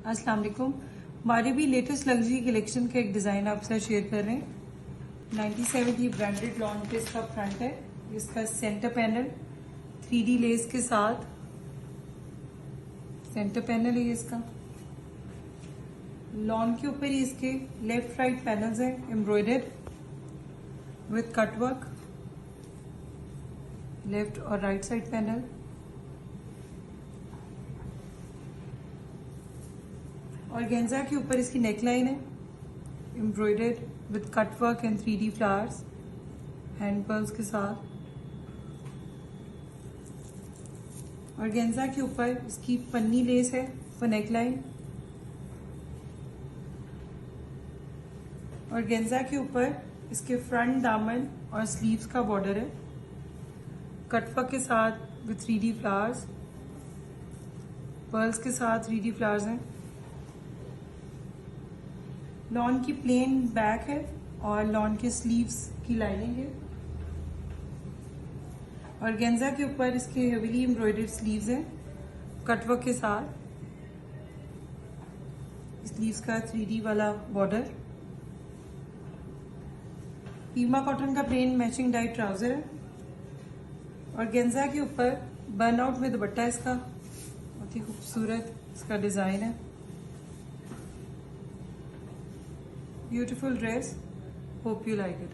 अस्सलाम वालेकुम। हमारे भी लेटेस्ट लग्जरी कलेक्शन का एक डिज़ाइन आपके साथ शेयर कर रहे हैं। 97 की ब्रांडेड लॉन पे इसका फ्रंट है। इसका सेंटर पैनल 3D लेस के साथ सेंटर पैनल है। इसका लॉन के ऊपर ही इसके लेफ्ट राइट पैनल्स हैं एम्ब्रॉयडर्ड विथ कटवर्क, लेफ्ट और राइट साइड पैनल। और गेंजा के ऊपर इसकी नेकलाइन है embroidered with cutwork and 3D flowers hand pearls के साथ। और गेंजा के ऊपर इसकी पन्नी लेस है फॉर नेकलाइन। और गेंजा के ऊपर इसके फ्रंट दामन और स्लीव्स का बॉर्डर है कटवर्क के साथ विथ 3D फ्लावर्स, पर्ल्स के साथ 3D फ्लावर्स हैं। लॉन की प्लेन बैक है और लॉन के स्लीव्स की लाइनिंग है। और गेंजा के ऊपर इसके हेवीली एम्ब्रॉयडर्ड स्लीव्स हैं कटवर्क के साथ, स्लीव्स का 3D वाला बॉर्डर। पीमा कॉटन का प्लेन मैचिंग डाइट ट्राउजर है। और गेंजा के ऊपर बर्न आउट में दुपट्टा इसका बहुत ही खूबसूरत इसका डिजाइन है। Beautiful dress, hope you like it.